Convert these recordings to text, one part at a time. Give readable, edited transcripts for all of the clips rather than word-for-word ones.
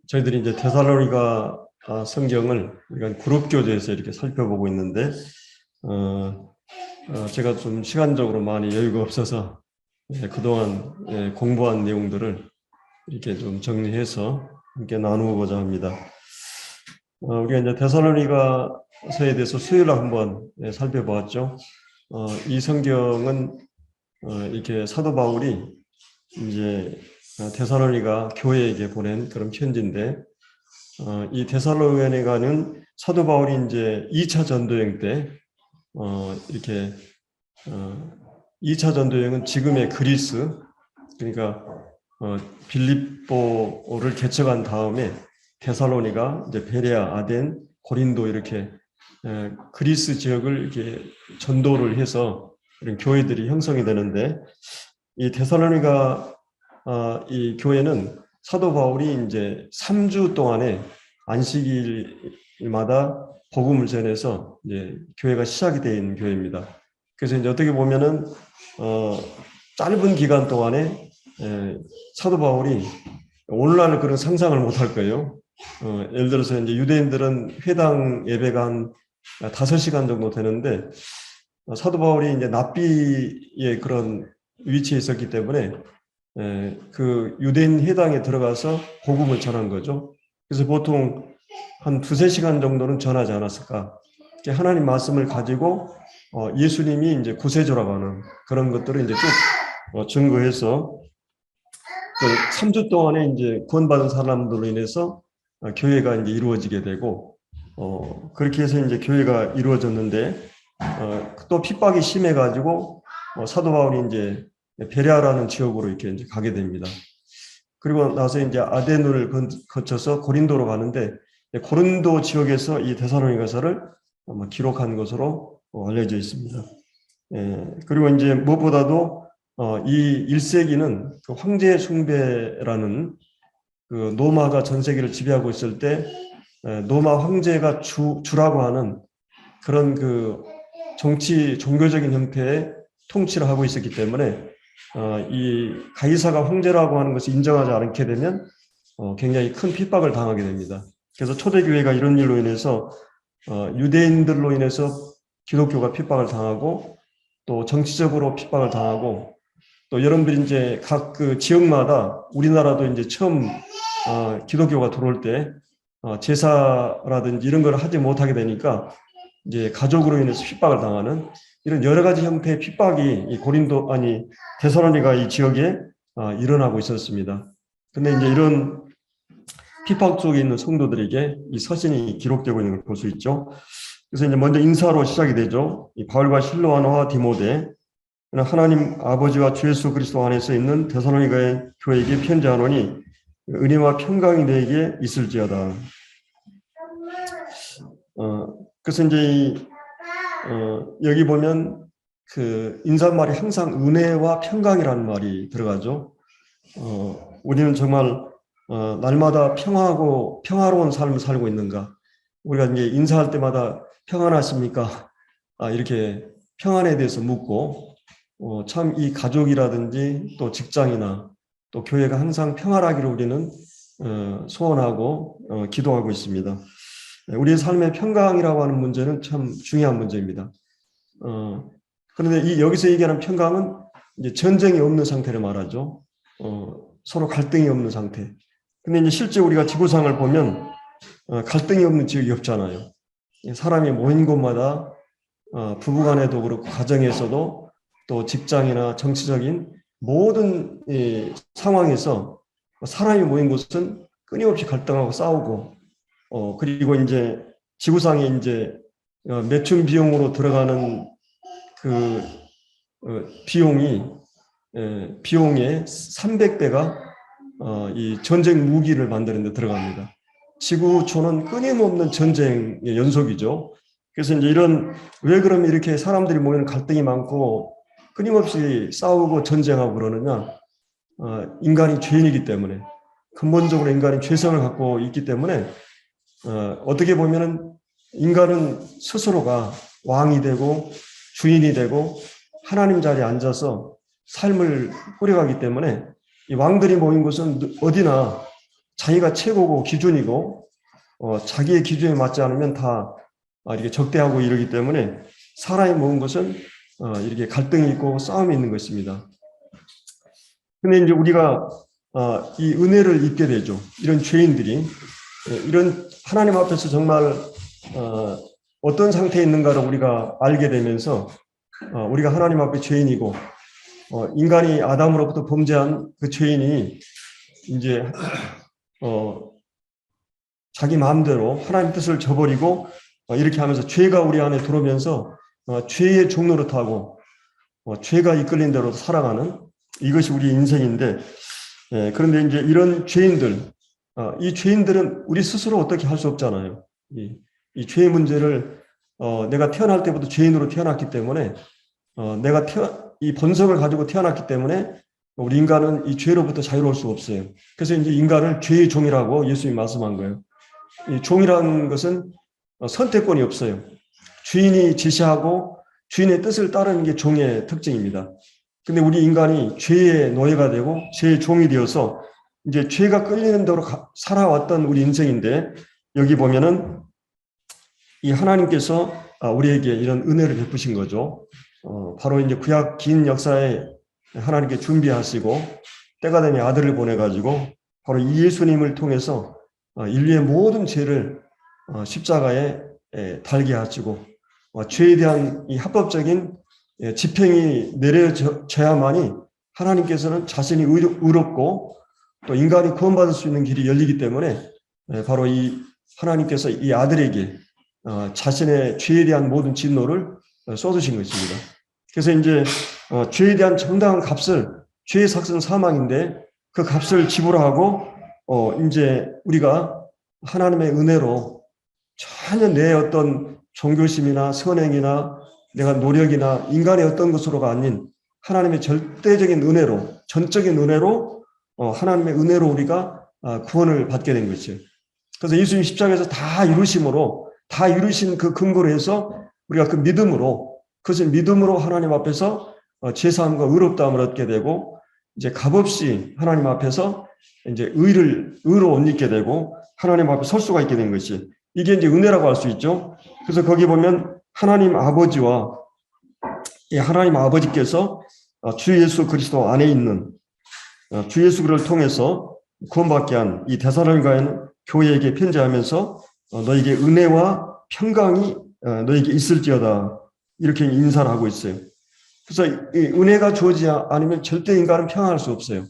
저희들이 이제 데살로니가 성경을 우리가 그룹 교제에서 이렇게 살펴보고 있는데, 제가 좀 시간적으로 많이 여유가 없어서 그동안 공부한 내용들을 이렇게 좀 정리해서 함께 나누고자 합니다. 우리가 이제 데살로니가서에 대해서 수요일에 한번 살펴보았죠. 이 성경은 이렇게 사도 바울이 이제 데살로니가 교회에게 보낸 그런 편지인데, 이 데살로니가는 사도 바울이 이제 2차 전도여행 때 이렇게 2차 전도여행은 지금의 그리스, 그러니까 빌립보를 개척한 다음에 데살로니가, 이제 베레아, 아덴, 고린도 이렇게 그리스 지역을 이렇게 전도를 해서 이런 교회들이 형성이 되는데, 이 데살로니가 이 교회는 사도 바울이 이제 3주 동안에 안식일마다 복음을 전해서 이제 교회가 시작이 되어 있는 교회입니다. 그래서 이제 어떻게 보면은 짧은 기간 동안에 사도 바울이 오늘날 그런 상상을 못할 거예요. 예를 들어서 이제 유대인들은 회당 예배가 한 5시간 정도 되는데, 사도 바울이 이제 납비의 그런 위치에 있었기 때문에 그 유대인 회당에 들어가서 복음을 전한 거죠. 그래서 보통 한 2-3시간 정도는 전하지 않았을까. 하나님 말씀을 가지고 예수님이 이제 구세주라고 하는 그런 것들을 이제 쭉 증거해서 그 3주 동안에 이제 구원받은 사람들로 인해서 교회가 이제 이루어지게 되고, 그렇게 해서 이제 교회가 이루어졌는데, 또 핍박이 심해가지고 사도 바울이 이제 베레아라는 지역으로 이렇게 이제 가게 됩니다. 그리고 나서 이제 아덴을 거쳐서 고린도로 가는데, 고린도 지역에서 이 데살로니가서를 기록한 것으로 알려져 있습니다. 그리고 이제 무엇보다도 이 1세기는 그 황제 숭배라는 그 로마가 전 세계를 지배하고 있을 때 로마 황제가 주라고 하는 그런 그 종교적인 형태의 통치를 하고 있었기 때문에 이 가이사가 황제라고 하는 것을 인정하지 않게 되면 굉장히 큰 핍박을 당하게 됩니다. 그래서 초대교회가 이런 일로 인해서 유대인들로 인해서 기독교가 핍박을 당하고, 또 정치적으로 핍박을 당하고, 또 여러분들이 이제 각 그 지역마다, 우리나라도 이제 처음 기독교가 들어올 때 제사라든지 이런 걸 하지 못하게 되니까 이제 가족으로 인해서 핍박을 당하는 이런 여러 가지 형태의 핍박이 이 데살로니가 이 지역에 일어나고 있었습니다. 근데 이제 이런 핍박 속에 있는 성도들에게 이 서신이 기록되고 있는 걸 볼 수 있죠. 그래서 이제 먼저 인사로 시작이 되죠. 이 바울과 실로아나와 디모데, 하나님 아버지와 주 예수 그리스도 안에서 있는 데살로니가의 교회에게 편지하노니 은혜와 평강이 너에게 있을지어다. 그래서 이제 여기 보면 그 인사말이 항상 은혜와 평강이라는 말이 들어가죠. 우리는 정말 날마다 평화하고 평화로운 삶을 살고 있는가? 우리가 이제 인사할 때마다 평안하십니까? 이렇게 평안에 대해서 묻고, 참 이 가족이라든지 또 직장이나 또 교회가 항상 평안하기를 우리는 소원하고 기도하고 있습니다. 우리의 삶의 평강이라고 하는 문제는 참 중요한 문제입니다. 그런데 여기서 얘기하는 평강은 이제 전쟁이 없는 상태를 말하죠. 서로 갈등이 없는 상태. 근데 이제 실제 우리가 지구상을 보면 갈등이 없는 지역이 없잖아요. 사람이 모인 곳마다 부부간에도 그렇고 가정에서도 또 직장이나 정치적인 모든 상황에서 사람이 모인 곳은 끊임없이 갈등하고 싸우고, 그리고 이제 지구상에 이제 매춘 비용으로 들어가는 그 비용의 300배가 이 전쟁 무기를 만드는 데 들어갑니다. 지구촌은 끊임없는 전쟁의 연속이죠. 그래서 이제 왜 그러면 이렇게 사람들이 모이는 갈등이 많고 끊임없이 싸우고 전쟁하고 그러느냐? 인간이 죄인이기 때문에, 근본적으로 인간이 죄성을 갖고 있기 때문에, 어떻게 보면은 인간은 스스로가 왕이 되고 주인이 되고 하나님 자리에 앉아서 삶을 꾸려가기 때문에 이 왕들이 모인 곳은 어디나 자기가 최고고 기준이고 자기의 기준에 맞지 않으면 다 이렇게 적대하고 이러기 때문에 사람이 모은 것은 이렇게 갈등이 있고 싸움이 있는 것입니다. 근데 이제 우리가 이 은혜를 입게 되죠. 이런 죄인들이 이런 하나님 앞에서 정말 어떤 상태에 있는가를 우리가 알게 되면서 우리가 하나님 앞에 죄인이고 인간이 아담으로부터 범죄한 그 죄인이 이제 자기 마음대로 하나님 뜻을 저버리고 이렇게 하면서 죄가 우리 안에 들어오면서 죄의 종노릇하고 죄가 이끌린 대로 살아가는 이것이 우리 인생인데 그런데 이제 이런 죄인들 이 죄인들은 우리 스스로 어떻게 할 수 없잖아요. 이 죄의 문제를 내가 태어날 때부터 죄인으로 태어났기 때문에 내가 이 본성을 가지고 태어났기 때문에 우리 인간은 이 죄로부터 자유로울 수 없어요. 그래서 이제 인간을 죄의 종이라고 예수님이 말씀한 거예요. 이 종이라는 것은 선택권이 없어요. 주인이 지시하고 주인의 뜻을 따르는 게 종의 특징입니다. 근데 우리 인간이 죄의 노예가 되고 죄의 종이 되어서 이제 죄가 끌리는 대로 살아왔던 우리 인생인데 여기 보면은 이 하나님께서 우리에게 이런 은혜를 베푸신 거죠. 바로 이제 구약 긴 역사에 하나님께 준비하시고 때가 되면 아들을 보내가지고 바로 이 예수님을 통해서 인류의 모든 죄를 십자가에 달게 하시고 죄에 대한 이 합법적인 집행이 내려져야만이 하나님께서는 자신이 의롭고 또 인간이 구원받을 수 있는 길이 열리기 때문에 바로 이 하나님께서 이 아들에게 자신의 죄에 대한 모든 진노를 쏟으신 것입니다. 그래서 이제 죄에 대한 정당한 값을 죄의 삭은 사망인데 그 값을 지불하고 이제 우리가 하나님의 은혜로 전혀 내 어떤 종교심이나 선행이나 내가 노력이나 인간의 어떤 것으로가 아닌 하나님의 절대적인 은혜로 전적인 은혜로 하나님의 은혜로 우리가 구원을 받게 된 것이죠. 그래서 예수님 십자가에서 다 이루심으로 다 이루신 그 근거로 해서 우리가 그 믿음으로 그것을 믿음으로 하나님 앞에서 죄사함과 의롭다함을 얻게 되고 이제 값없이 하나님 앞에서 이제 의로 옷 입게 되고 하나님 앞에 설 수가 있게 된 것이 이게 이제 은혜라고 할 수 있죠. 그래서 거기 보면 하나님 아버지와 하나님 아버지께서 주 예수 그리스도 안에 있는 주 예수 그리스도를 통해서 구원받게 한 이 데살로니가 교회에게 편지하면서 너에게 은혜와 평강이 너에게 있을지어다 이렇게 인사를 하고 있어요. 그래서 이 은혜가 주어지지 않으면 절대 인간은 평안할 수 없어요.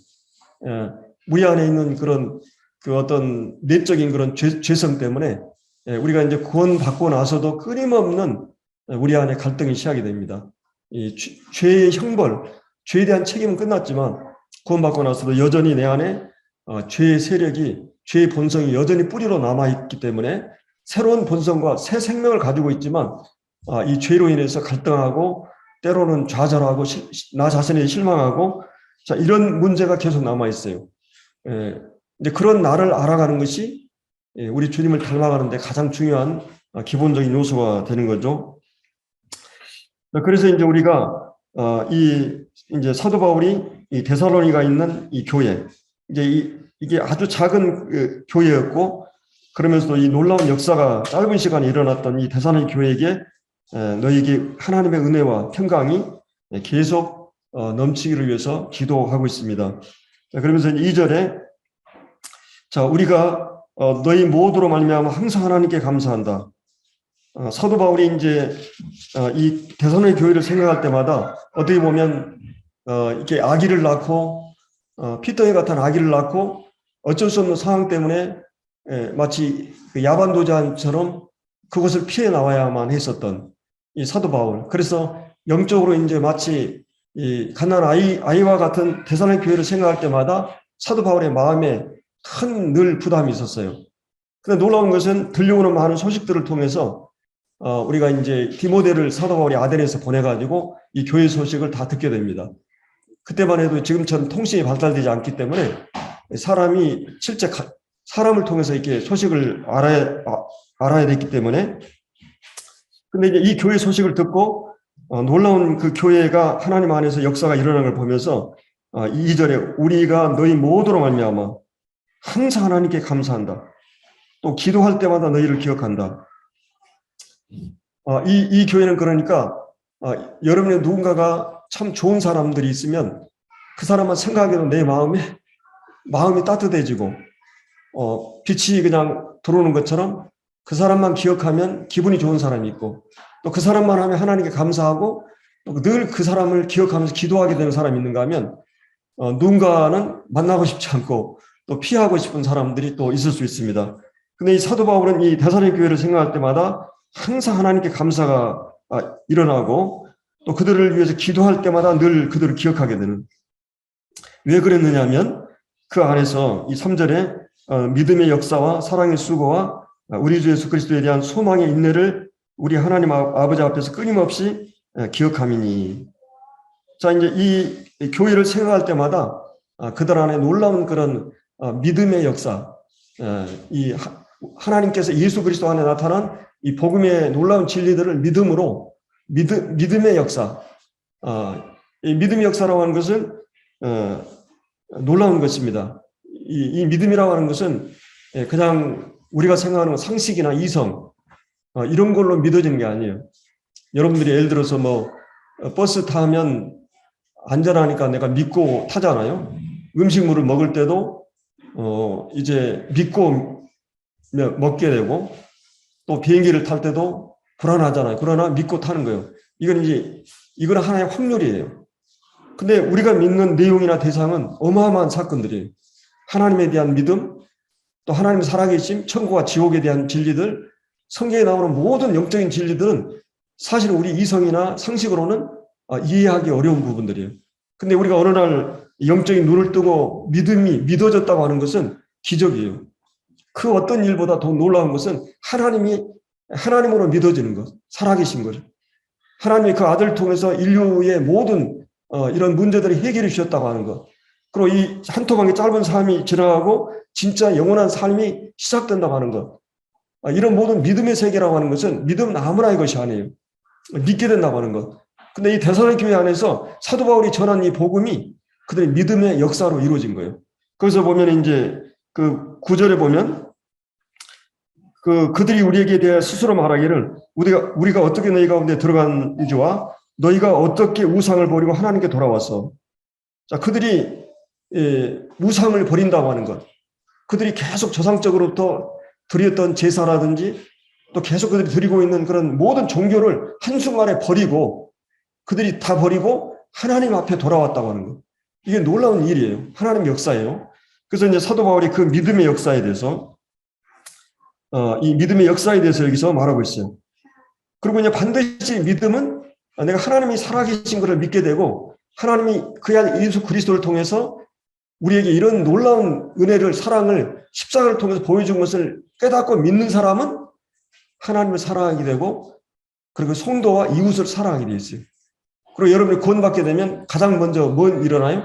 우리 안에 있는 그런 그 어떤 내적인 그런 죄성 때문에 우리가 이제 구원받고 나서도 끊임없는 우리 안에 갈등이 시작이 됩니다. 이 죄의 형벌, 죄에 대한 책임은 끝났지만 구원받고 나서도 여전히 내 안에 죄의 세력이 죄의 본성이 여전히 뿌리로 남아있기 때문에 새로운 본성과 새 생명을 가지고 있지만 이 죄로 인해서 갈등하고 때로는 좌절하고 나 자신에 실망하고 자 이런 문제가 계속 남아있어요. 이제 그런 나를 알아가는 것이 우리 주님을 닮아가는 데 가장 중요한 기본적인 요소가 되는 거죠. 그래서 이제 우리가 이제 사도 바울이 이 데살로니가 있는 이 교회 이제 이게 아주 작은 교회였고 그러면서도 이 놀라운 역사가 짧은 시간에 일어났던 이 데살로니 교회에게 너에게 하나님의 은혜와 평강이 계속 넘치기를 위해서 기도하고 있습니다. 그러면서 2절에 자 우리가 너희 모두로 말미암아 항상 하나님께 감사한다. 사도 바울이 이제 이 데살로니 교회를 생각할 때마다 어떻게 보면 이렇게 아기를 낳고 피덩이 같은 아기를 낳고 어쩔 수 없는 상황 때문에 마치 그 야반도자처럼 그것을 피해 나와야만 했었던 이 사도 바울. 그래서 영적으로 이제 마치 이 갓난 아이와 같은 데살로니 교회를 생각할 때마다 사도 바울의 마음에 큰 늘 부담이 있었어요. 근데 놀라운 것은 들려오는 많은 소식들을 통해서 우리가 이제 디모데를 사도 바울이 아덴에서 보내가지고 이 교회 소식을 다 듣게 됩니다. 그때만 해도 지금처럼 통신이 발달되지 않기 때문에 사람이 실제 사람을 통해서 이렇게 소식을 알아야 됐기 때문에 근데 이제 이 교회 소식을 듣고 놀라운 그 교회가 하나님 안에서 역사가 일어나는 걸 보면서 2절에 우리가 너희 모두로 말미암아 항상 하나님께 감사한다. 또 기도할 때마다 너희를 기억한다. 이 교회는 그러니까 여러분의 누군가가 참 좋은 사람들이 있으면 그 사람만 생각해도 내 마음이 따뜻해지고 빛이 그냥 들어오는 것처럼 그 사람만 기억하면 기분이 좋은 사람이 있고 또 그 사람만 하면 하나님께 감사하고 늘 그 사람을 기억하면서 기도하게 되는 사람이 있는가 하면 누군가는 만나고 싶지 않고 또 피하고 싶은 사람들이 또 있을 수 있습니다. 근데 이 사도 바울은 이 데살로니가 교회를 생각할 때마다 항상 하나님께 감사가 일어나고 또 그들을 위해서 기도할 때마다 늘 그들을 기억하게 되는. 왜 그랬느냐 하면 그 안에서 이 3절에 믿음의 역사와 사랑의 수고와 우리 주 예수 그리스도에 대한 소망의 인내를 우리 하나님 아버지 앞에서 끊임없이 기억함이니. 자, 이제 이 교회를 생각할 때마다 그들 안에 놀라운 그런 믿음의 역사, 이 하나님께서 예수 그리스도 안에 나타난 이 복음의 놀라운 진리들을 믿음으로 믿음의 역사, 이 믿음의 역사라고 하는 것은 놀라운 것입니다. 이 믿음이라고 하는 것은 그냥 우리가 생각하는 상식이나 이성 이런 걸로 믿어지는 게 아니에요. 여러분들이 예를 들어서 뭐 버스 타면 안전하니까 내가 믿고 타잖아요. 음식물을 먹을 때도 이제 믿고 먹게 되고 또 비행기를 탈 때도 불안하잖아요. 그러나 믿고 타는 거예요. 이건 하나의 확률이에요. 근데 우리가 믿는 내용이나 대상은 어마어마한 사건들이에요. 하나님에 대한 믿음, 또 하나님의 살아계심, 천국과 지옥에 대한 진리들, 성경에 나오는 모든 영적인 진리들은 사실 우리 이성이나 상식으로는 이해하기 어려운 부분들이에요. 근데 우리가 어느 날 영적인 눈을 뜨고 믿음이 믿어졌다고 하는 것은 기적이에요. 그 어떤 일보다 더 놀라운 것은 하나님으로 믿어지는 것, 살아계신 거죠. 하나님이 그 아들을 통해서 인류의 모든 이런 문제들을 해결해 주셨다고 하는 것. 그리고 이 한토막의 짧은 삶이 지나가고 진짜 영원한 삶이 시작된다고 하는 것. 이런 모든 믿음의 세계라고 하는 것은 믿음은 아무나의 것이 아니에요. 믿게 된다고 하는 것. 근데 이 데살로니가 교회 안에서 사도 바울이 전한 이 복음이 그들의 믿음의 역사로 이루어진 거예요. 거기서 보면 이제 그 9절에 보면 그들이 우리에게 대해 스스로 말하기를 우리가 어떻게 너희 가운데 들어간지와 너희가 어떻게 우상을 버리고 하나님께 돌아왔어. 자, 그들이 우상을 버린다고 하는 것. 그들이 계속 저상적으로부터 드렸던 제사라든지 또 계속 그들이 드리고 있는 그런 모든 종교를 한순간에 버리고 그들이 다 버리고 하나님 앞에 돌아왔다고 하는 것. 이게 놀라운 일이에요. 하나님 역사예요. 그래서 이제 사도 바울이 그 믿음의 역사에 대해서 이 믿음의 역사에 대해서 여기서 말하고 있어요. 그리고 이제 반드시 믿음은 내가 하나님이 살아계신 것을 믿게 되고 하나님이 그 안 예수 그리스도를 통해서 우리에게 이런 놀라운 은혜를 사랑을 십자가를 통해서 보여준 것을 깨닫고 믿는 사람은 하나님을 사랑하게 되고 그리고 성도와 이웃을 사랑하게 되어 있어요. 그리고 여러분이 구원받게 되면 가장 먼저 뭔 일어나요?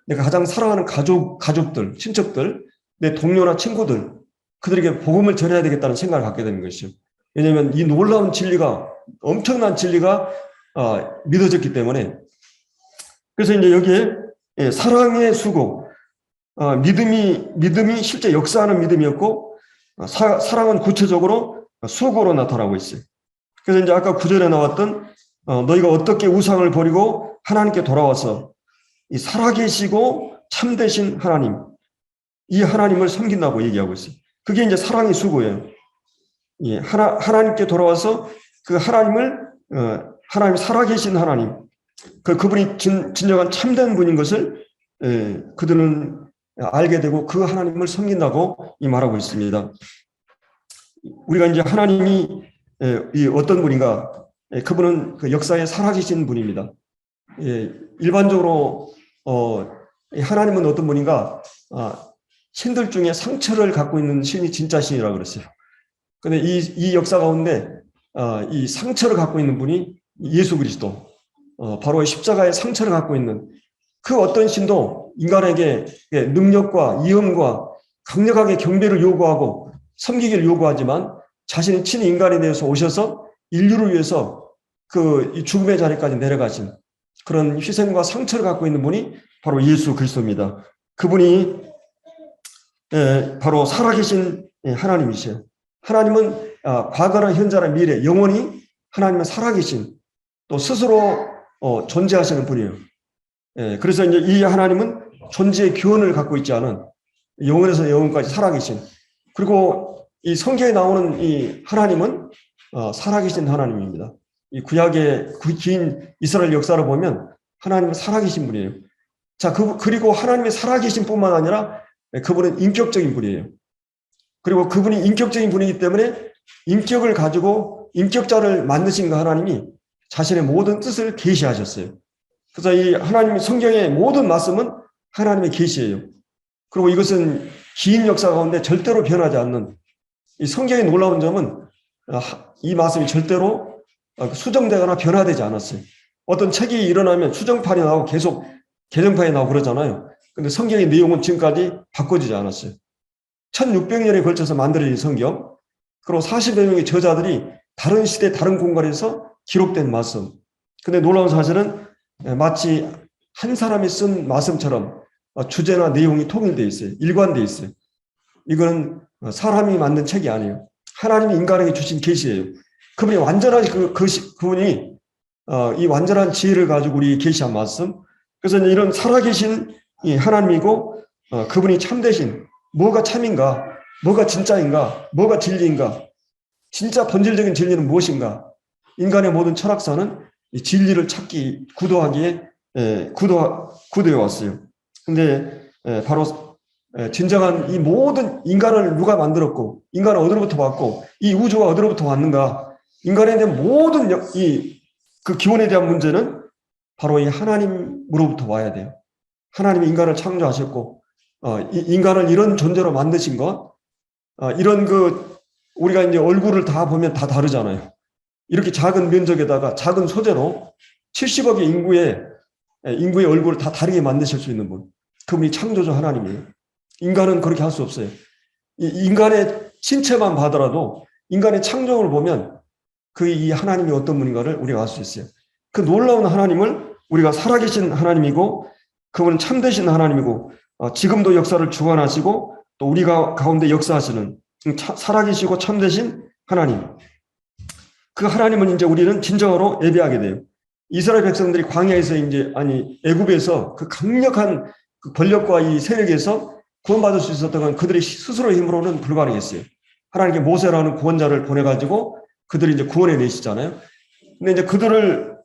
내가 가장 사랑하는 가족들, 친척들, 내 동료나 친구들 그들에게 복음을 전해야 되겠다는 생각을 갖게 되는 것이죠. 왜냐하면 이 놀라운 진리가 엄청난 진리가 믿어졌기 때문에 그래서 이제 여기에 사랑의 수고 믿음이 실제 역사하는 믿음이었고 사랑은 구체적으로 수고로 나타나고 있어요. 그래서 이제 아까 9절에 나왔던 너희가 어떻게 우상을 버리고 하나님께 돌아와서 이 살아계시고 참되신 하나님 이 하나님을 섬긴다고 얘기하고 있어요. 그게 이제 사랑의 수고예요. 예, 하나님께 돌아와서 그 하나님 살아계신 하나님 그분이 진정한 참된 분인 것을 그들은 알게 되고 그 하나님을 섬긴다고 말하고 있습니다. 우리가 이제 하나님이 어떤 분인가? 그분은 그 역사에 살아계신 분입니다. 일반적으로 하나님은 어떤 분인가? 신들 중에 상처를 갖고 있는 신이 진짜 신이라고 그랬어요. 그런데 이 역사 가운데 이 상처를 갖고 있는 분이 예수 그리스도, 바로 십자가의 상처를 갖고 있는 그 어떤 신도 인간에게 능력과 이음과 강력하게 경배를 요구하고 섬기기를 요구하지만 자신이 친인간에 대해서 오셔서 인류를 위해서 이 죽음의 자리까지 내려가신 그런 희생과 상처를 갖고 있는 분이 바로 예수 그리스도입니다. 그분이 바로 살아계신 하나님이세요. 하나님은 과거나 현재나 미래 영원히 하나님은 살아계신 또 스스로 존재하시는 분이에요. 그래서 이제 이 하나님은 존재의 기원을 갖고 있지 않은 영원에서 영원까지 살아계신, 그리고 이 성경에 나오는 이 하나님은 살아계신 하나님입니다. 이 구약의 긴 이스라엘 역사를 보면 하나님은 살아계신 분이에요. 자, 그리고 하나님이 살아계신 뿐만 아니라 그분은 인격적인 분이에요. 그리고 그분이 인격적인 분이기 때문에 인격을 가지고 인격자를 만드신 그 하나님이 자신의 모든 뜻을 계시하셨어요. 그래서 이 하나님 성경의 모든 말씀은 하나님의 계시예요. 그리고 이것은 긴 역사 가운데 절대로 변하지 않는 이 성경의 놀라운 점은 이 말씀이 절대로 수정되거나 변화되지 않았어요. 어떤 책이 일어나면 수정판이 나오고 계속 개정판이 나오고 그러잖아요. 근데 성경의 내용은 지금까지 바꿔지지 않았어요. 1600년에 걸쳐서 만들어진 성경, 그리고 40여 명의 저자들이 다른 시대, 다른 공간에서 기록된 말씀. 근데 놀라운 사실은 마치 한 사람이 쓴 말씀처럼 주제나 내용이 통일되어 있어요. 일관되어 있어요. 이거는 사람이 만든 책이 아니에요. 하나님이 인간에게 주신 계시예요. 그분이 완전한 그분이 이 완전한 지혜를 가지고 우리 계시한 말씀. 그래서 이런 살아계신 이 하나님이고 그분이 참되신, 뭐가 참인가, 뭐가 진짜인가, 뭐가 진리인가, 진짜 본질적인 진리는 무엇인가. 인간의 모든 철학사는 이 진리를 찾기, 구도하기에 구도해 왔어요. 근데 바로 진정한 이 모든 인간을 누가 만들었고, 인간은 어디로부터 왔고, 이 우주가 어디로부터 왔는가, 인간에 대한 모든 그 기원에 대한 문제는 바로 이 하나님으로부터 와야 돼요. 하나님이 인간을 창조하셨고, 인간을 이런 존재로 만드신 것, 이런 우리가 이제 얼굴을 다 보면 다 다르잖아요. 이렇게 작은 면적에다가 작은 소재로 70억의 인구의 얼굴을 다 다르게 만드실 수 있는 분. 그분이 창조주 하나님이에요. 인간은 그렇게 할 수 없어요. 인간의 신체만 봐더라도 인간의 창조를 보면 이 하나님이 어떤 분인가를 우리가 알 수 있어요. 그 놀라운 하나님을 우리가 살아계신 하나님이고, 그분은 참되신 하나님이고, 지금도 역사를 주관하시고 또 우리가 가운데 역사하시는 살아계시고 참되신 하나님. 그 하나님은 이제 우리는 진정으로 예배하게 돼요. 이스라엘 백성들이 광야에서 애굽에서 그 강력한 그 권력과 이 세력에서 구원받을 수 있었던 건 그들의 스스로의 힘으로는 불가능했어요. 하나님께 모세라는 구원자를 보내가지고 그들이 이제 구원해 내시잖아요. 근데 이제 그들을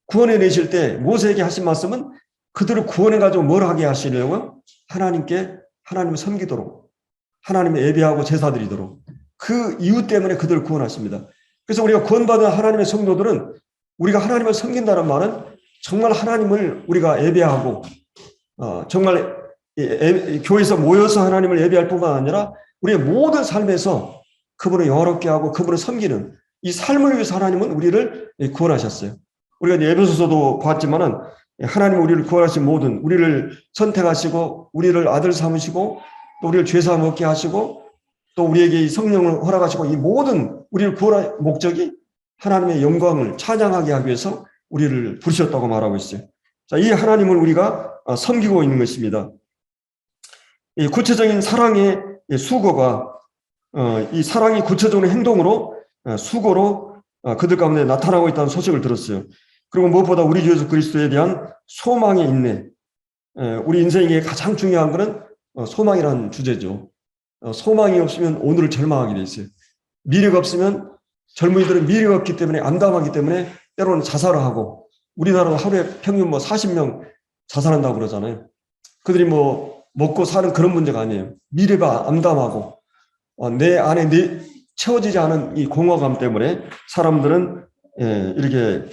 구원해 내실 때 모세에게 하신 말씀은 그들을 구원해가지고 뭘 하게 하시려고? 하나님을 섬기도록, 하나님을 예배하고 제사드리도록, 그 이유 때문에 그들을 구원하십니다. 그래서 우리가 구원받은 하나님의 성도들은 우리가 하나님을 섬긴다는 말은 정말 하나님을 우리가 예배하고 정말 교회에서 모여서 하나님을 예배할 뿐만 아니라 우리의 모든 삶에서 그분을 영화롭게 하고 그분을 섬기는 이 삶을 위해서 하나님은 우리를 구원하셨어요. 우리가 에베소서도 봤지만은 하나님은 우리를 구원하신 모든, 우리를 선택하시고 우리를 아들 삼으시고 또 우리를 죄 사함 얻게 하시고 또 우리에게 이 성령을 허락하시고 이 모든 우리를 구원할 목적이 하나님의 영광을 찬양하게 하기 위해서 우리를 부르셨다고 말하고 있어요. 자, 이 하나님을 우리가 섬기고 있는 것입니다. 이 구체적인 사랑의 수고가 이 사랑이 구체적인 행동으로 수고로 그들 가운데 나타나고 있다는 소식을 들었어요. 그리고 무엇보다 우리 주 예수 그리스도에 대한 소망의 인내. 우리 인생에 가장 중요한 것은 소망이라는 주제죠. 소망이 없으면 오늘을 절망하게 돼 있어요. 미래가 없으면 젊은이들은 미래가 없기 때문에 암담하기 때문에 때로는 자살을 하고, 우리나라도 하루에 평균 40명 자살한다고 그러잖아요. 그들이 먹고 사는 그런 문제가 아니에요. 미래가 암담하고 내 안에 채워지지 않은 이 공허감 때문에 사람들은 이렇게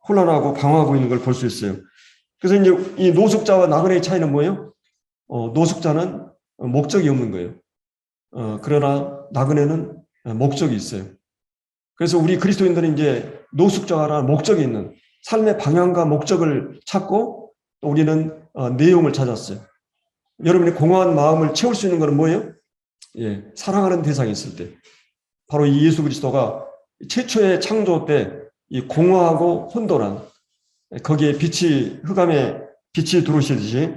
혼란하고 방황하고 있는 걸 볼 수 있어요. 그래서 이제 이 노숙자와 나그네의 차이는 뭐예요? 노숙자는 목적이 없는 거예요. 그러나 나그네는 목적이 있어요. 그래서 우리 그리스도인들은 이제 노숙자라는 목적이 있는 삶의 방향과 목적을 찾고 또 우리는 내용을 찾았어요. 여러분의 공허한 마음을 채울 수 있는 것은 뭐예요? 사랑하는 대상이 있을 때. 바로 이 예수 그리스도가 최초의 창조 때 이 공허하고 혼돈한 거기에 흑암에 빛이 들어오시듯이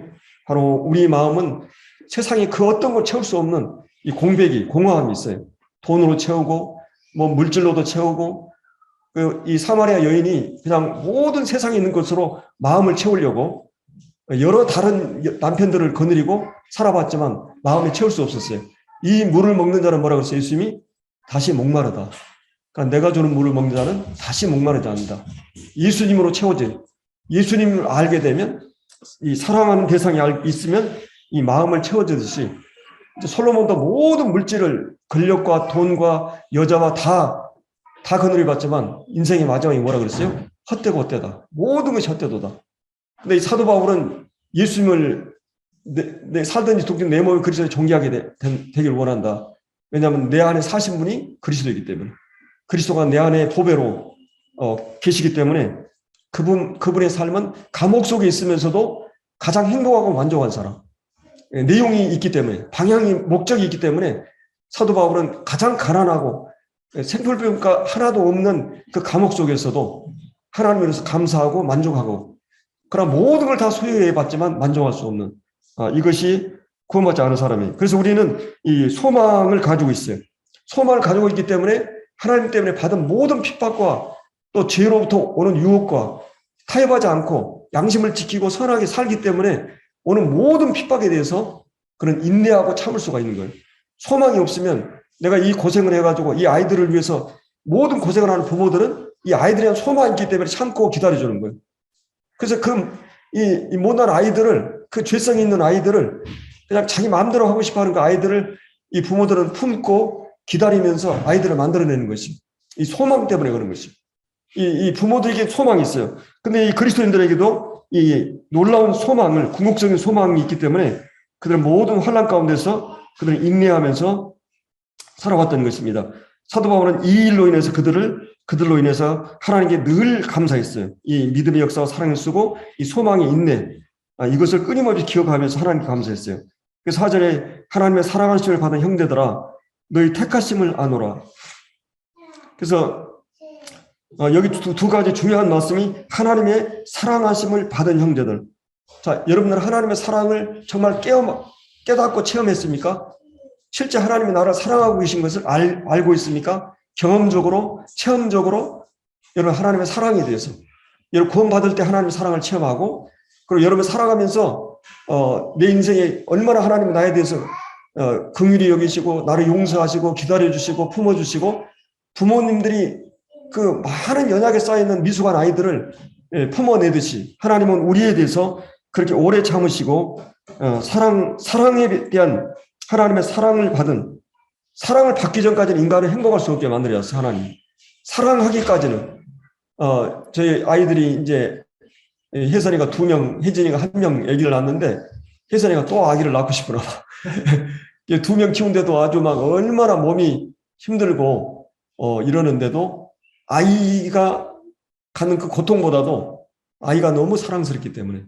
바로 우리 마음은 세상에 그 어떤 걸 채울 수 없는 이 공백이, 공허함이 있어요. 돈으로 채우고, 뭐 물질로도 채우고, 이 사마리아 여인이 그냥 모든 세상에 있는 것으로 마음을 채우려고 여러 다른 남편들을 거느리고 살아봤지만 마음에 채울 수 없었어요. 이 물을 먹는 자는 뭐라고 했어요? 예수님이 다시 목마르다. 그러니까 내가 주는 물을 먹는 자는 다시 목마르지 않는다. 예수님으로 채워져. 예수님을 알게 되면 이 사랑하는 대상이 있으면 이 마음을 채워주듯이 솔로몬도 모든 물질을 권력과 돈과 여자와 다 거느려 봤지만 인생의 마지막에 뭐라 그랬어요? 헛되고 헛되다. 모든 것이 헛되도다. 근데 이 사도 바울은 예수님을 내 살든지 죽든 내 몸을 그리스도에 존귀하게 되길 원한다. 왜냐하면 내 안에 사신 분이 그리스도이기 때문에 그리스도가 내 안에 보배로 계시기 때문에 그분의 삶은 감옥 속에 있으면서도 가장 행복하고 만족한 사람. 내용이 있기 때문에 방향이 목적이 있기 때문에 사도 바울은 가장 가난하고 생필품가 하나도 없는 그 감옥 속에서도 하나님으로서 감사하고 만족하고 그러나 모든 걸 다 소유해 봤지만 만족할 수 없는 이것이 구원받지 않은 사람이에요. 그래서 우리는 이 소망을 가지고 있어요. 소망을 가지고 있기 때문에 하나님 때문에 받은 모든 핍박과 또 죄로부터 오는 유혹과 타협하지 않고 양심을 지키고 선하게 살기 때문에 오는 모든 핍박에 대해서 그런 인내하고 참을 수가 있는 거예요. 소망이 없으면 내가 이 고생을 해가지고 이 아이들을 위해서 모든 고생을 하는 부모들은 이 아이들에 대한 소망이 있기 때문에 참고 기다려주는 거예요. 그래서 이 못난 아이들을, 그 죄성이 있는 아이들을 그냥 자기 마음대로 하고 싶어 하는 그 아이들을 이 부모들은 품고 기다리면서 아이들을 만들어내는 것이 이 소망 때문에 그런 것이 이 부모들에게 소망이 있어요. 근데 이 그리스도인들에게도 이 놀라운 소망을, 궁극적인 소망이 있기 때문에 그들은 모든 환난 가운데서 그들은 인내하면서 살아왔던 것입니다. 사도 바울은 이 일로 인해서 그들로 인해서 하나님께 늘 감사했어요. 이 믿음의 역사와 사랑을 쓰고 이 소망의 인내, 이것을 끊임없이 기억하면서 하나님께 감사했어요. 그래서 4절에 하나님의 사랑하심을 받은 형제들아 너희 택하심을 아노라. 그래서 여기 두 가지 중요한 말씀이 하나님의 사랑하심을 받은 형제들. 자, 여러분들 하나님의 사랑을 정말 깨닫고 체험했습니까? 실제 하나님이 나를 사랑하고 계신 것을 알고 있습니까? 경험적으로, 체험적으로 여러분 하나님의 사랑에 대해서 여러분 구원받을 때 하나님의 사랑을 체험하고 그리고 여러분 살아가면서 내 인생에 얼마나 하나님이 나에 대해서 긍휼히 여기시고 나를 용서하시고 기다려주시고 품어주시고 부모님들이 그 많은 연약에 쌓여있는 미숙한 아이들을 품어내듯이 하나님은 우리에 대해서 그렇게 오래 참으시고 사랑에 대한 하나님의 사랑을 받기 전까지는 인간을 행복할 수 없게 만들었어요. 하나님 사랑하기까지는 저희 아이들이 이제 혜선이가 2명, 혜진이가 1명 아기를 낳았는데 혜선이가 또 아기를 낳고 싶으나 2명 키우는데도 아주 막 얼마나 몸이 힘들고 이러는데도 아이가 갖는 그 고통보다도 아이가 너무 사랑스럽기 때문에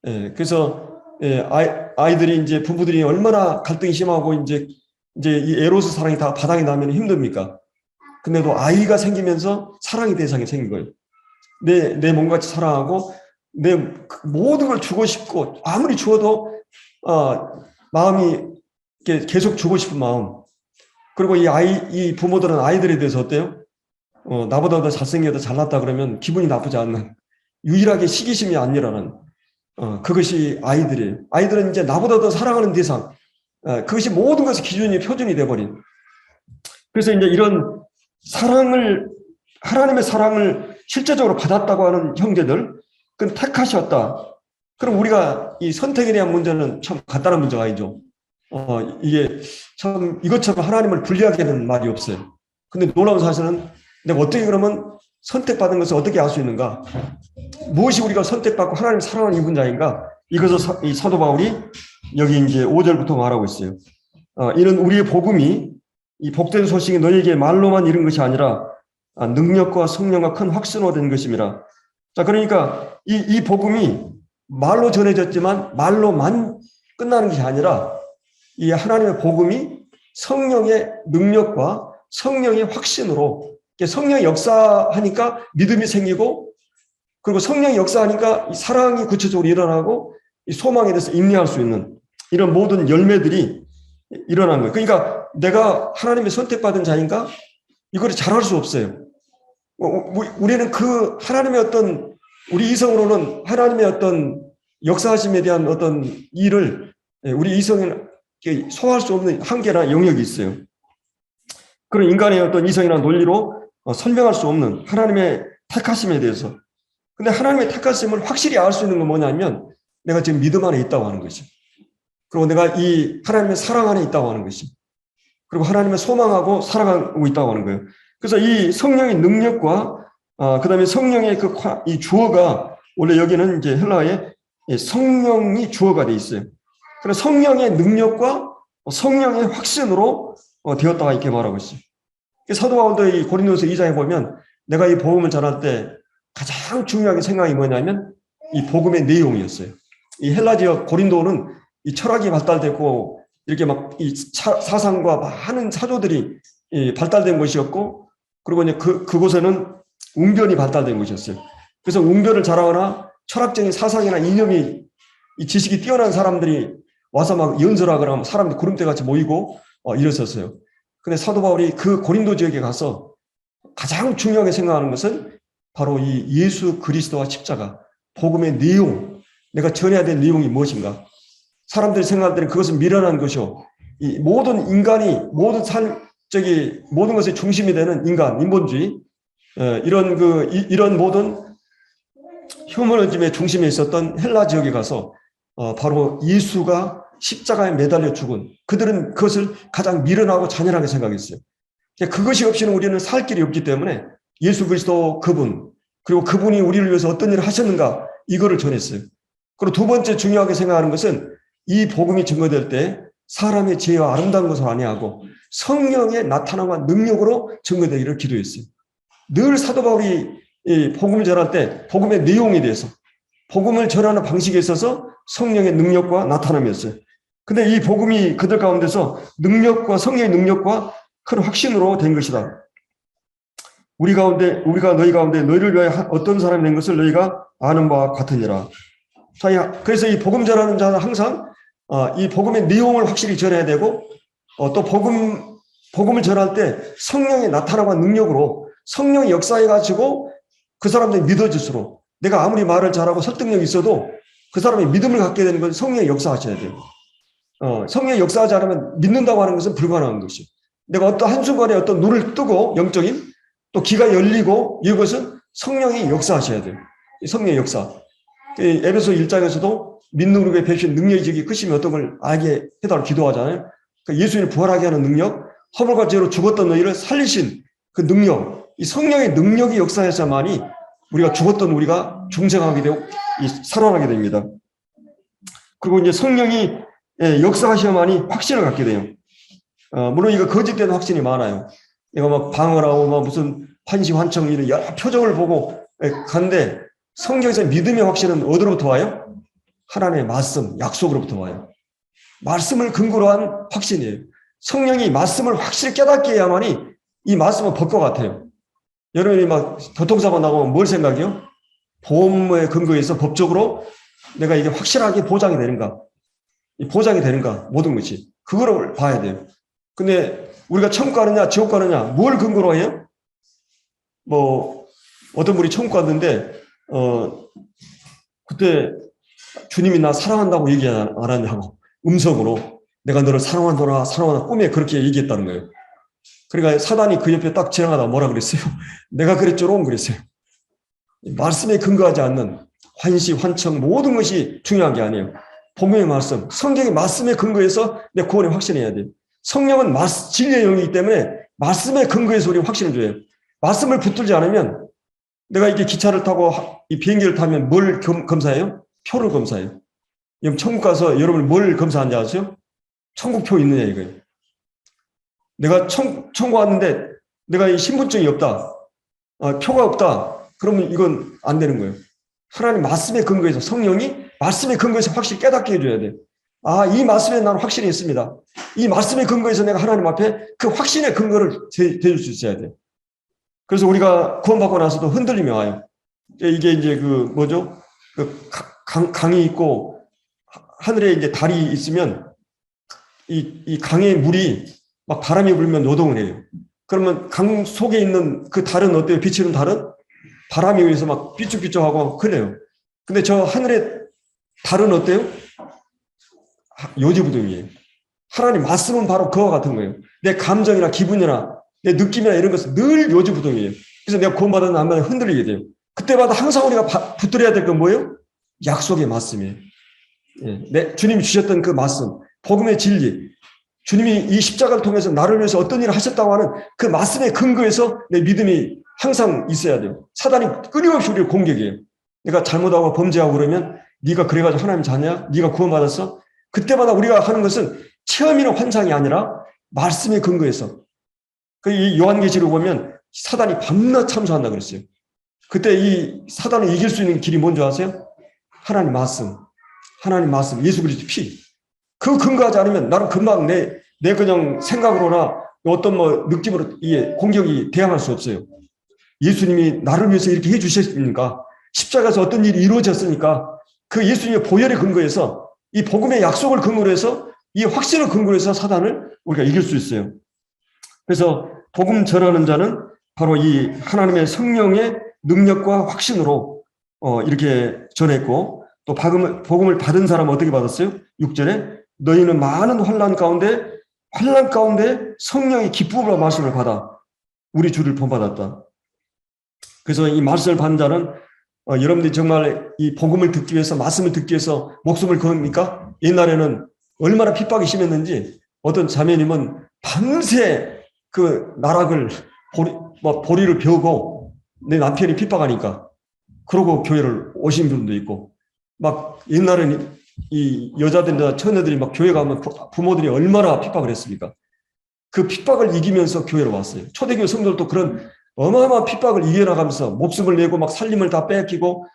그래서 아이들이 이제 부부들이 얼마나 갈등이 심하고 이제 이 에로스 사랑이 다 바닥이 나면 힘듭니까? 근데도 아이가 생기면서 사랑의 대상이 생긴 거예요. 내 몸같이 사랑하고 내 모든 걸 주고 싶고 아무리 주어도 마음이 계속 주고 싶은 마음. 그리고 이 부모들은 아이들에 대해서 어때요? 나보다 더 잘생겨도 잘났다 그러면 기분이 나쁘지 않는 유일하게 시기심이 안 일어나는 그것이 아이들이에요. 아이들은 이제 나보다 더 사랑하는 대상. 그것이 모든 것의 기준이 표준이 돼버린. 그래서 이제 이런 하나님의 사랑을 실제적으로 받았다고 하는 형제들, 그건 택하셨다. 그럼 우리가 이 선택에 대한 문제는 참 간단한 문제가 아니죠. 이게 참 이것처럼 하나님을 분리하게 하는 말이 없어요. 근데 놀라운 사실은 내가 어떻게 그러면 선택받은 것을 어떻게 알 수 있는가? 무엇이 우리가 선택받고 하나님 사랑하는 입은 자인가? 이것을 이 사도 바울이 여기 이제 5절부터 말하고 있어요. 이는 우리의 복음이 이 복된 소식이 너희에게 말로만 이른 것이 아니라 능력과 성령과 큰 확신으로 된 것입니다. 자, 그러니까 이 복음이 말로 전해졌지만 말로만 끝나는 것이 아니라 이 하나님의 복음이 성령의 능력과 성령의 확신으로 성령이 역사하니까 믿음이 생기고 그리고 성령이 역사하니까 이 사랑이 구체적으로 일어나고 이 소망에 대해서 인내할 수 있는 이런 모든 열매들이 일어난 거예요. 그러니까 내가 하나님의 선택받은 자인가? 이걸 잘할 수 없어요. 우리는 그 하나님의 어떤 우리 이성으로는 하나님의 어떤 역사하심에 대한 어떤 일을 우리 이성은 소화할 수 없는 한계나 영역이 있어요. 그런 인간의 어떤 이성이나 논리로 설명할 수 없는 하나님의 택하심에 대해서. 근데 하나님의 택하심을 확실히 알 수 있는 건 뭐냐면 내가 지금 믿음 안에 있다고 하는 것이. 그리고 내가 이 하나님의 사랑 안에 있다고 하는 것이. 그리고 하나님의 소망하고 살아가고 있다고 하는 거예요. 그래서 이 성령의 능력과 그다음에 성령의 이 주어가 원래 여기는 이제 헬라어에 성령이 주어가 돼 있어요. 그래서 성령의 능력과 성령의 확신으로 되었다가 이렇게 말하고 있어요. 사도 바울도 이 고린도서 2장에 보면 내가 이 복음을 전할 때 가장 중요하게 생각이 뭐냐면 이 복음의 내용이었어요. 이 헬라 지역 고린도는 이 철학이 발달됐고 이렇게 막 이 사상과 많은 사조들이 발달된 곳이었고 그리고 이제 그곳에는 웅변이 발달된 곳이었어요. 그래서 웅변을 잘하거나 철학적인 사상이나 이념이 이 지식이 뛰어난 사람들이 와서 막 연설하거나 사람들이 구름대 같이 모이고 이랬었어요. 근데 사도 바울이 그 고린도 지역에 가서 가장 중요하게 생각하는 것은 바로 이 예수 그리스도와 십자가, 복음의 내용, 내가 전해야 될 내용이 무엇인가. 사람들이 생각할 때는 그것은 미련한 것이요. 이 모든 인간이 모든 모든 것의 중심이 되는 인본주의, 이런 모든 휴머니즘의 중심에 있었던 헬라 지역에 가서 바로 예수가 십자가에 매달려 죽은 그들은 그것을 가장 미련하고 잔인하게 생각했어요. 그것이 없이는 우리는 살 길이 없기 때문에 예수 그리스도 그분 그리고 그분이 우리를 위해서 어떤 일을 하셨는가 이거를 전했어요. 그리고 두 번째 중요하게 생각하는 것은 이 복음이 증거될 때 사람의 지혜와 아름다운 것을 아니하고 성령의 나타남과 능력으로 증거되기를 기도했어요. 늘 사도 바울이 이 복음을 전할 때 복음의 내용에 대해서 복음을 전하는 방식에 있어서 성령의 능력과 나타남이었어요. 근데 이 복음이 그들 가운데서 능력과 성령의 능력과 큰 확신으로 된 것이다. 우리가 너희 가운데 너희를 위하여 어떤 사람이 된 것을 너희가 아는 바와 같으니라. 자, 그래서 이 복음 전하는 자는 항상 이 복음의 내용을 확실히 전해야 되고 또 복음을 전할 때 성령의 나타남과 능력으로 성령이 역사해가지고 그 사람들이 믿어질수록 내가 아무리 말을 잘하고 설득력이 있어도 그 사람이 믿음을 갖게 되는 건 성령이 역사하셔야 돼요. 성령이 역사하지 않으면 믿는다고 하는 것은 불가능한 것이에요. 내가 어떤 한순간에 어떤 눈을 뜨고 영적인 또 귀가 열리고 이것은 성령이 역사하셔야 돼요. 성령의 역사. 에베소 1장에서도 믿는 우리의 배신 능력이 적이 크심이 어떤 걸 알게 해달라고 기도하잖아요. 그러니까 예수님을 부활하게 하는 능력, 허물과 죄로 죽었던 너희를 살리신 그 능력, 이 성령의 능력이 역사해서만이 우리가 죽었던 우리가 중생하게 되고 살아나게 됩니다. 그리고 이제 성령이 역사하셔야만이 확신을 갖게 돼요. 물론 이거 거짓된 확신이 많아요. 내가 막 방언하고 막 무슨 환시환청 이런 여러 표정을 보고 간데 성경에서 믿음의 확신은 어디로부터 와요? 하나님의 말씀, 약속으로부터 와요. 말씀을 근거로 한 확신이에요. 성령이 말씀을 확실히 깨닫게 해야만이 이 말씀은 법과 같아요. 여러분이 막 교통사고 나오면 뭘 생각해요? 보험에 근거해서 법적으로 내가 이게 확실하게 보장이 되는가? 보장이 되는가? 모든 것이. 그거를 봐야 돼요. 근데 우리가 천국 가느냐, 지옥 가느냐, 뭘 근거로 해요? 뭐, 어떤 분이 천국 갔는데, 그때 주님이 나 사랑한다고 얘기 안 하냐고, 음성으로. 내가 너를 사랑한다, 꿈에 그렇게 얘기했다는 거예요. 그러니까 사단이 그 옆에 딱 지나가다 뭐라 그랬어요? 내가 그랬죠롱 그랬어요. 말씀에 근거하지 않는 환시, 환청, 모든 것이 중요한 게 아니에요. 복음의 말씀, 성경의 말씀에 근거해서 내 구원에 확신해야 돼요. 성령은 진리의 영이기 때문에 말씀에 근거해서 우리 확신을 줘요. 말씀을 붙들지 않으면 내가 이게 기차를 타고 이 비행기를 타면 뭘 검사해요? 표를 검사해요. 그럼 천국 가서 여러분 뭘 검사하는지 아세요? 천국표 있느냐 이거예요. 내가 천국 왔는데 내가 이 신분증이 없다. 표가 없다. 그러면 이건 안 되는 거예요. 하나님 말씀에 근거해서 성령이 말씀에 근거해서 확실히 깨닫게 해줘야 돼요. 이 말씀에 나는 확신이 있습니다. 이 말씀에 근거해서 내가 하나님 앞에 그 확신의 근거를 대줄 수 있어야 돼요. 그래서 우리가 구원받고 나서도 흔들림이 와요. 이게 이제 그 뭐죠? 그 강이 있고 하늘에 이제 달이 있으면 이 강의 물이 막 바람이 불면 요동을 해요. 그러면 강 속에 있는 그 달은 어때요? 비치는 달은 바람이 위해서 막 삐쭉삐쭉하고 그래요. 근데 저 하늘의 달은 어때요? 요지부동이에요. 하나님 말씀은 바로 그와 같은 거예요. 내 감정이나 기분이나 내 느낌이나 이런 것은 늘 요지부동이에요. 그래서 내가 구원받은 한번에 흔들리게 돼요. 그때마다 항상 우리가 붙들어야 될 건 뭐예요? 약속의 말씀이에요. 주님이 주셨던 그 말씀, 복음의 진리, 주님이 이 십자가를 통해서 나를 위해서 어떤 일을 하셨다고 하는 그 말씀의 근거에서 내 믿음이 항상 있어야 돼요. 사단이 끊임없이 우리를 공격해요. 내가 잘못하고 범죄하고 그러면 네가 그래가지고 하나님 자냐? 네가 구원받았어? 그때마다 우리가 하는 것은 체험이나 환상이 아니라 말씀의 근거에서. 이 요한계시록 보면 사단이 밤낮 참소한다 그랬어요. 그때 이 사단을 이길 수 있는 길이 뭔지 아세요? 하나님 말씀, 하나님 말씀, 예수 그리스도 피. 그 근거하지 않으면 나는 금방 내 그냥 생각으로나 어떤 뭐 느낌으로 이 공격이 대항할 수 없어요. 예수님이 나를 위해서 이렇게 해주셨으니까 십자가에서 어떤 일이 이루어졌으니까 그 예수님의 보혈의 근거에서 이 복음의 약속을 근거로 해서 이 확신을 근거로 해서 사단을 우리가 이길 수 있어요. 그래서 복음 전하는 자는 바로 이 하나님의 성령의 능력과 확신으로 이렇게 전했고 또 복음을 받은 사람은 어떻게 받았어요? 6절에 너희는 많은 환난 가운데 성령의 기쁨으로 말씀을 받아 우리 주를 본받았다. 그래서 이 말씀을 받는 자는 여러분들이 정말 이 복음을 듣기 위해서 말씀을 듣기 위해서 목숨을 겁니까? 옛날에는 얼마나 핍박이 심했는지 어떤 자매님은 밤새 그 나락을 보리를 펴고 내 남편이 핍박하니까 그러고 교회를 오신 분도 있고 막 옛날에는 이 여자들이나 처녀들이 막 교회 가면 부모들이 얼마나 핍박을 했습니까? 그 핍박을 이기면서 교회로 왔어요. 초대교회 성도들도 그런 어마어마한 핍박을 이겨나가면서 목숨을 내고 막 살림을 다 뺏기고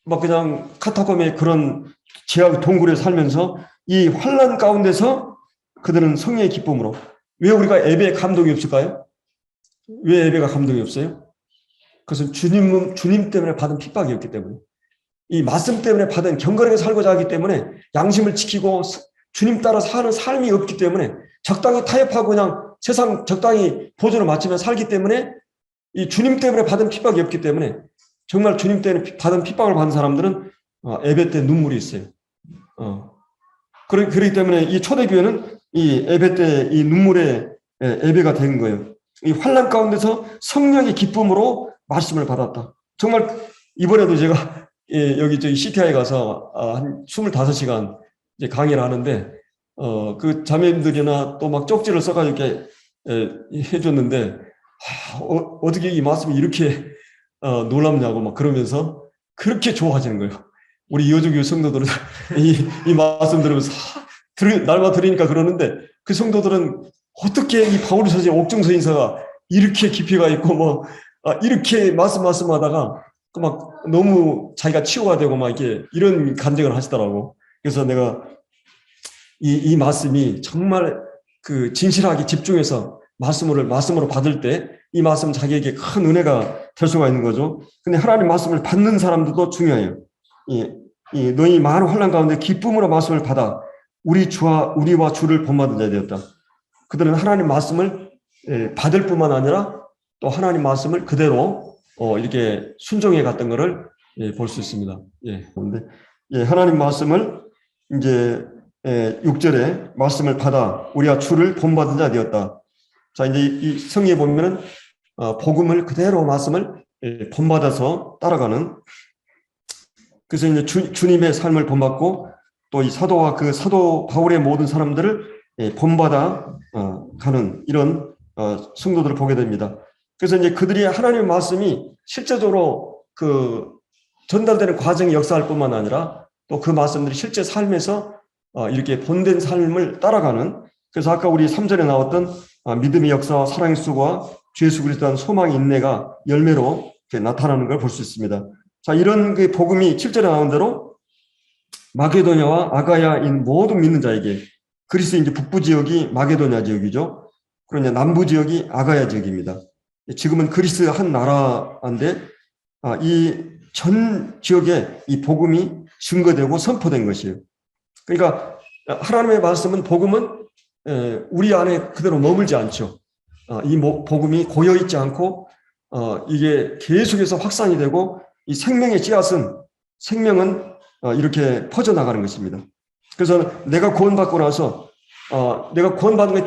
막 그냥 카타콤의 그런 제약 동굴에 살면서 이 환난 가운데서 그들은 성령의 기쁨으로. 왜 우리가 예배에 감동이 없을까요? 왜 예배가 감동이 없어요? 그것은 주님 때문에 받은 핍박이었기 때문에 이 말씀 때문에 받은 경건하게 살고자 하기 때문에 양심을 지키고 주님 따라 사는 삶이 없기 때문에 적당히 타협하고 그냥 세상 적당히 보조를 맞추며 살기 때문에 이 주님 때문에 받은 핍박이 없기 때문에 정말 주님 때문에 받은 핍박을 받은 사람들은 예배 때 눈물이 있어요. 그렇기 때문에 이 초대교회는 이 예배 때 이 눈물의 예배가 된 거예요. 이 환난 가운데서 성령의 기쁨으로 말씀을 받았다. 정말 이번에도 제가 여기 저희 CTI 가서 한 25시간 이제 강의를 하는데 그 자매님들이나 또 막 쪽지를 써가지고 이렇게 해줬는데 어떻게 이 말씀이 이렇게 놀랍냐고 막 그러면서 그렇게 좋아하시는 거예요. 우리 여주교 성도들은 이 말씀 들으면서 날마다 들으니까 그러는데 그 성도들은 어떻게 이 바울 서신 옥중 서인서가 이렇게 깊이가 있고 뭐 이렇게 말씀하다가 막 너무 자기가 치유가 되고 막 이렇게 이런 간증을 하시더라고. 그래서 내가 이 말씀이 정말 그 진실하게 집중해서 말씀으로 받을 때 이 말씀 자기에게 큰 은혜가 될 수가 있는 거죠. 근데 하나님 말씀을 받는 사람들도 중요해요. 너희 많은 환난 가운데 기쁨으로 말씀을 받아 우리와 주를 본받은 자 되었다. 그들은 하나님 말씀을 받을 뿐만 아니라 또 하나님 말씀을 그대로 이렇게 순종해 갔던 것을 볼 수 있습니다. 그런데 하나님 말씀을 이제 6절에 말씀을 받아 우리와 주를 본받은 자 되었다. 자, 이제 이 성경에 보면은 복음을 그대로 말씀을 본받아서 따라가는. 그래서 이제 주님의 삶을 본받고 또 이 사도와 그 사도 바울의 모든 사람들을 본받아 가는 이런 성도들을 보게 됩니다. 그래서 이제 그들이 하나님의 말씀이 실제적으로 그 전달되는 과정이 역사할 뿐만 아니라 또 그 말씀들이 실제 삶에서 이렇게 본된 삶을 따라가는. 그래서 아까 우리 3절에 나왔던 믿음의 역사와 사랑의 수고와 주 예수 그리스도에 대한 소망의 인내가 열매로 이렇게 나타나는 걸 볼 수 있습니다. 자, 이런 그 복음이 7절에 나온 대로 마게도냐와 아가야인 모든 믿는 자에게, 그리스 이제 북부 지역이 마게도냐 지역이죠. 그러냐 남부 지역이 아가야 지역입니다. 지금은 그리스 한 나라인데 이 전 지역에 이 복음이 증거되고 선포된 것이에요. 그러니까 하나님의 말씀은 복음은 우리 안에 그대로 머물지 않죠. 이 복음이 고여 있지 않고 이게 계속해서 확산이 되고 이 생명의 씨앗은 생명은 이렇게 퍼져나가는 것입니다. 그래서 내가 구원받고 나서 내가 구원받은 게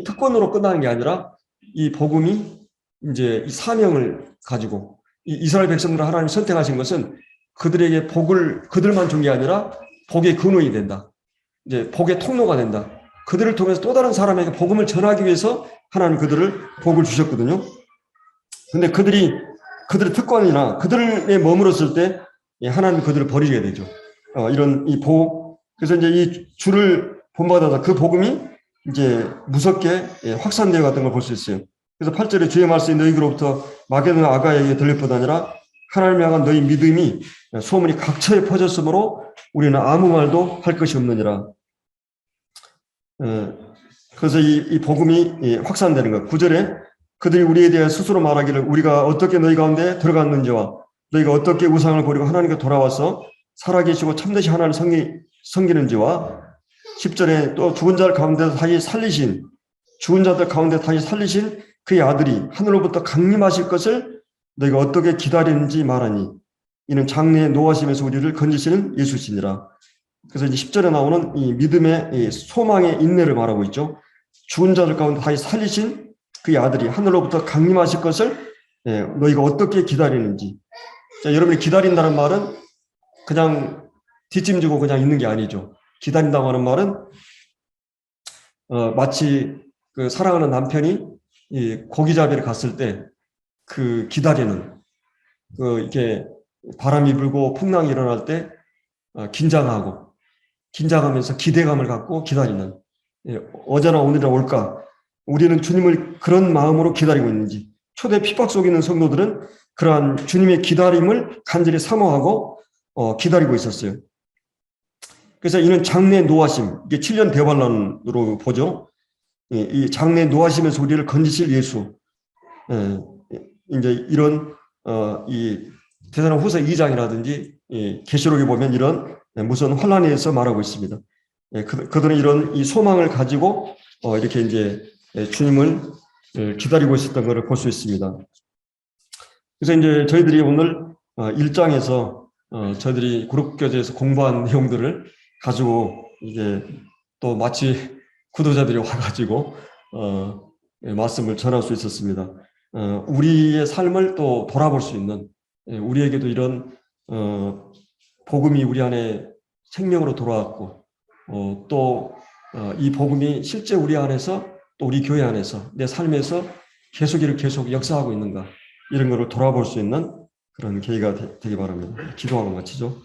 특권으로 끝나는 게 아니라 이 복음이 이제 이 사명을 가지고 이스라엘 백성들을 하나님 선택하신 것은 그들에게 복을 그들만 준 게 아니라 복의 근원이 된다. 이제 복의 통로가 된다. 그들을 통해서 또 다른 사람에게 복음을 전하기 위해서 하나님 그들을 복을 주셨거든요. 근데 그들의 특권이나 그들에 머물렀을 때 하나님 그들을 버리게 되죠. 이런 이 복, 그래서 이제 이 주를 본받아서 그 복음이 이제 무섭게 확산되어 갔던 걸 볼 수 있어요. 그래서 8절에 주의 말씀이 너희로부터 마게도냐 아가야에게 들릴 뿐 아니라 하나님을 향한 너희 믿음이 소문이 각처에 퍼졌으므로 우리는 아무 말도 할 것이 없느니라. 그래서 이 복음이 확산되는 것. 9절에 그들이 우리에 대해 스스로 말하기를 우리가 어떻게 너희 가운데 들어갔는지와 너희가 어떻게 우상을 버리고 하나님께 돌아와서 살아계시고 참되시 하나님을 섬기는지와 10절에 또 죽은 자들 가운데 다시 살리신 그의 아들이 하늘로부터 강림하실 것을 너희가 어떻게 기다리는지 말하니 이는 장래에 노하심에서 우리를 건지시는 예수시니라. 그래서 이제 10절에 나오는 이 믿음의 이 소망의 인내를 말하고 있죠. 죽은 자들 가운데 다시 살리신 그의 아들이 하늘로부터 강림하실 것을 너희가 어떻게 기다리는지. 자, 여러분이 기다린다는 말은 그냥 뒷짐지고 그냥 있는 게 아니죠. 기다린다고 하는 말은 마치 그 사랑하는 남편이 이 고기잡이를 갔을 때 그 기다리는 이렇게 바람이 불고 풍랑이 일어날 때 긴장하면서 기대감을 갖고 기다리는 어제나 오늘이나 올까 우리는 주님을 그런 마음으로 기다리고 있는지 초대 핍박 속에 있는 성도들은 그러한 주님의 기다림을 간절히 사모하고 기다리고 있었어요. 그래서 이는 장래 노하심, 이게 7년 대환란으로 보죠. 이 장래 노하심에서 우리를 건지실 예수. 이제 이런 이 데살로니가후서 2장이라든지 계시록에 보면 이런 무슨 환란에 대해서 말하고 있습니다. 그들은 이런 이 소망을 가지고 이렇게 이제 주님을 기다리고 있었던 것을 볼 수 있습니다. 그래서 이제 저희들이 오늘 1장에서 저희들이 그룹교제에서 공부한 내용들을 가지고 이제 또 마치 구도자들이 와가지고 말씀을 전할 수 있었습니다. 우리의 삶을 또 돌아볼 수 있는 우리에게도 이런 복음이 우리 안에 생명으로 돌아왔고 또 이 복음이 실제 우리 안에서 또 우리 교회 안에서 내 삶에서 계속 역사하고 있는가 이런 것을 돌아볼 수 있는 그런 계기가 되기 바랍니다. 기도하고 마치죠.